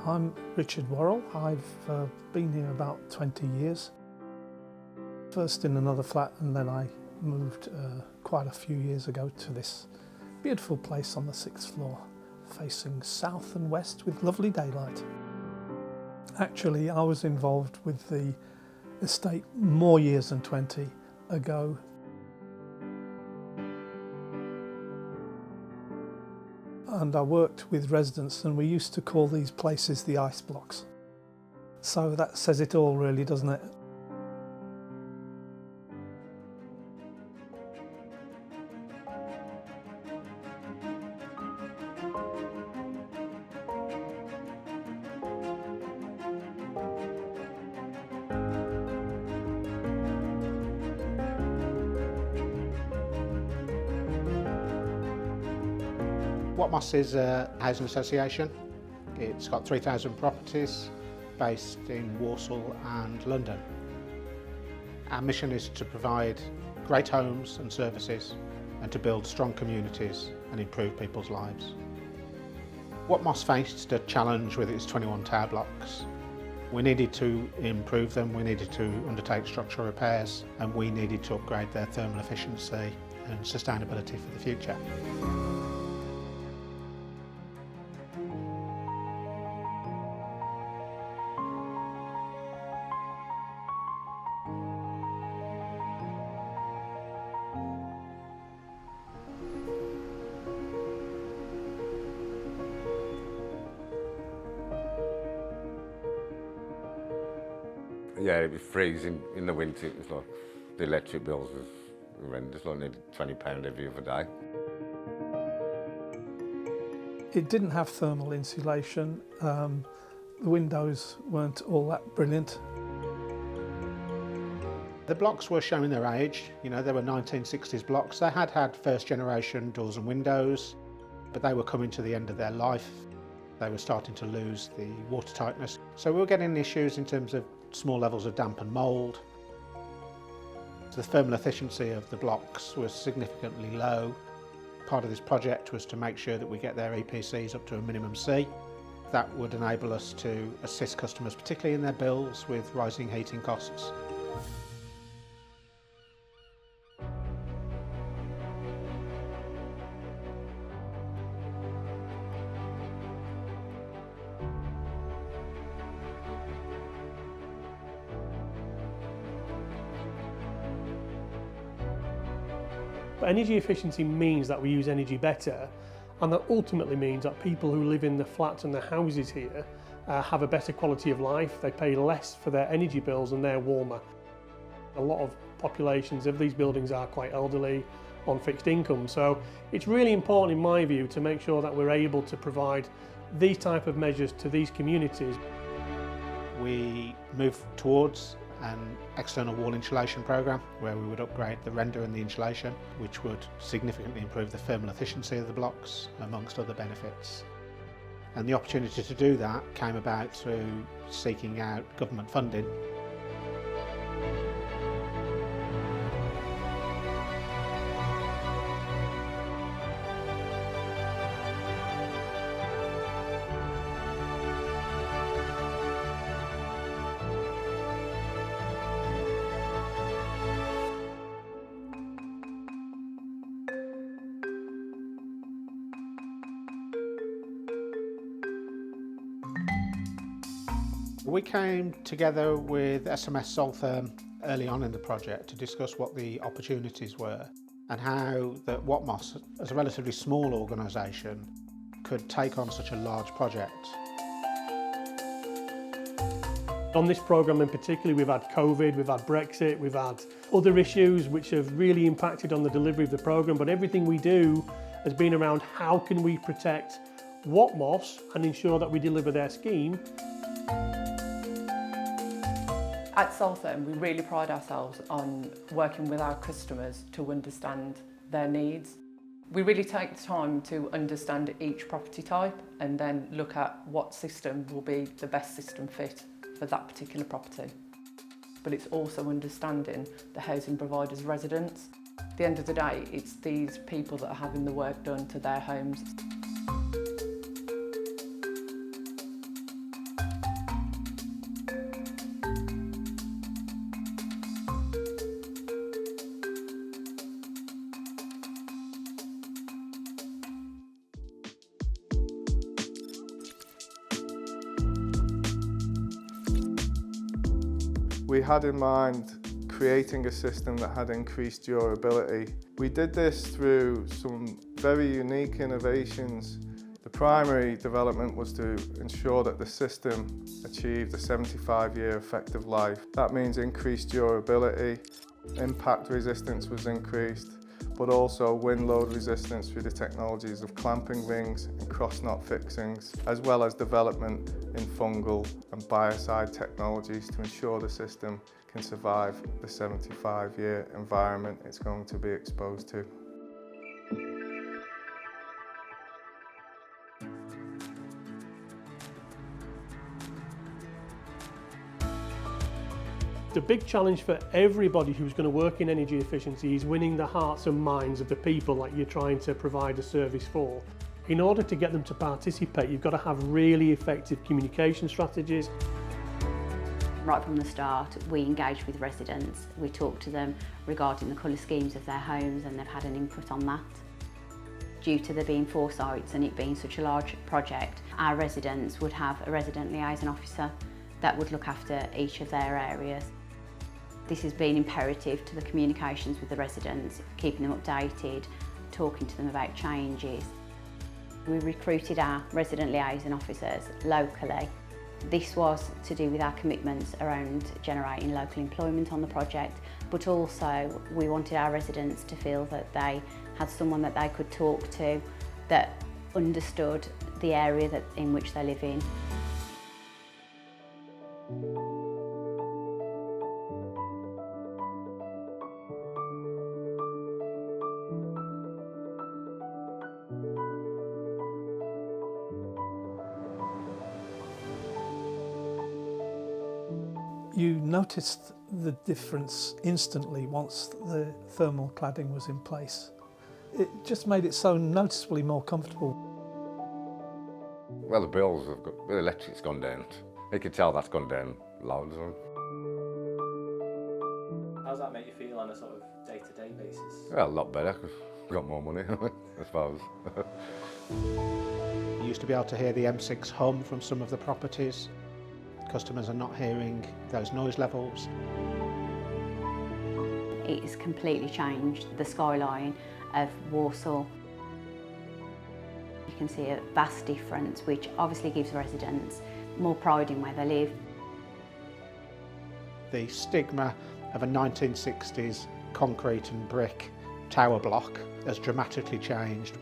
I'm Richard Worrell. I've been here about 20 years. First in another flat, and then I moved quite a few years ago to this beautiful place on the 6th floor, facing south and west with lovely daylight. Actually, I was involved with the estate more years than 20 ago. And I worked with residents, and we used to call these places the ice blocks. So that says it all really, doesn't it? Watmos is a housing association. It's got 3,000 properties based in Walsall and London. Our mission is to provide great homes and services and to build strong communities and improve people's lives. Watmos faced a challenge with its 21 tower blocks. We needed to improve them, we needed to undertake structural repairs, and we needed to upgrade their thermal efficiency and sustainability for the future. Yeah, it was freezing in the winter. It was like the electric bills was horrendous, like nearly £20 every other day. It didn't have thermal insulation. The windows weren't all that brilliant. The blocks were showing their age. You know, they were 1960s blocks. They had first generation doors and windows, but they were coming to the end of their life. They were starting to lose the water tightness. So we were getting issues in terms of small levels of damp and mould. So the thermal efficiency of the blocks was significantly low. Part of this project was to make sure that we get their EPCs up to a minimum C. That would enable us to assist customers, particularly in their bills, with rising heating costs. But energy efficiency means that we use energy better, and that ultimately means that people who live in the flats and the houses here have a better quality of life. They pay less for their energy bills and they're warmer. A lot of populations of these buildings are quite elderly, on fixed income, so it's really important in my view to make sure that we're able to provide these type of measures to these communities. We moved towards an external wall insulation programme where we would upgrade the render and the insulation, which would significantly improve the thermal efficiency of the blocks, amongst other benefits. And the opportunity to do that came about through seeking out government funding. We came together with SMS Soltherm early on in the project to discuss what the opportunities were and how that Watmos, as a relatively small organisation, could take on such a large project. On this programme in particular, we've had COVID, we've had Brexit, we've had other issues which have really impacted on the delivery of the programme, but everything we do has been around how can we protect Watmos and ensure that we deliver their scheme. At Soltherm, we really pride ourselves on working with our customers to understand their needs. We really take the time to understand each property type and then look at what system will be the best system fit for that particular property. But it's also understanding the housing provider's residents. At the end of the day, it's these people that are having the work done to their homes. We had in mind creating a system that had increased durability. We did this through some very unique innovations. The primary development was to ensure that the system achieved a 75-year effective life. That means increased durability, impact resistance was increased, but also wind load resistance through the technologies of clamping rings and cross-knot fixings, as well as development in fungal and biocide technologies to ensure the system can survive the 75-year environment it's going to be exposed to. The big challenge for everybody who's going to work in energy efficiency is winning the hearts and minds of the people that you're trying to provide a service for. In order to get them to participate, you've got to have really effective communication strategies. Right from the start, we engaged with residents. We talked to them regarding the colour schemes of their homes, and they've had an input on that. Due to there being 4 sites and it being such a large project, our residents would have a resident liaison officer that would look after each of their areas. This has been imperative to the communications with the residents, keeping them updated, talking to them about changes. We recruited our resident liaison officers locally. This was to do with our commitments around generating local employment on the project, but also we wanted our residents to feel that they had someone that they could talk to that understood the area in which they live in. You noticed the difference instantly once the thermal cladding was in place. It just made it so noticeably more comfortable. Well, the bills have got, the electric's gone down. You can tell that's gone down loads. How does that make you feel on a sort of day-to-day basis? Well, a lot better because we've got more money, I suppose. You used to be able to hear the M6 hum from some of the properties. Customers are not hearing those noise levels. It has completely changed the skyline of Walsall. You can see a vast difference, which obviously gives residents more pride in where they live. The stigma of a 1960s concrete and brick tower block has dramatically changed,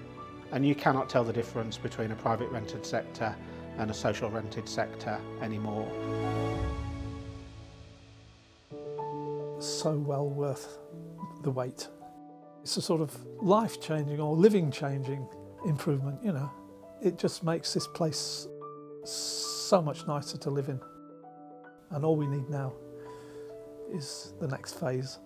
and you cannot tell the difference between a private rented sector and a social rented sector anymore. So well worth the wait. It's a sort of life-changing or living-changing improvement, you know. It just makes this place so much nicer to live in. And all we need now is the next phase.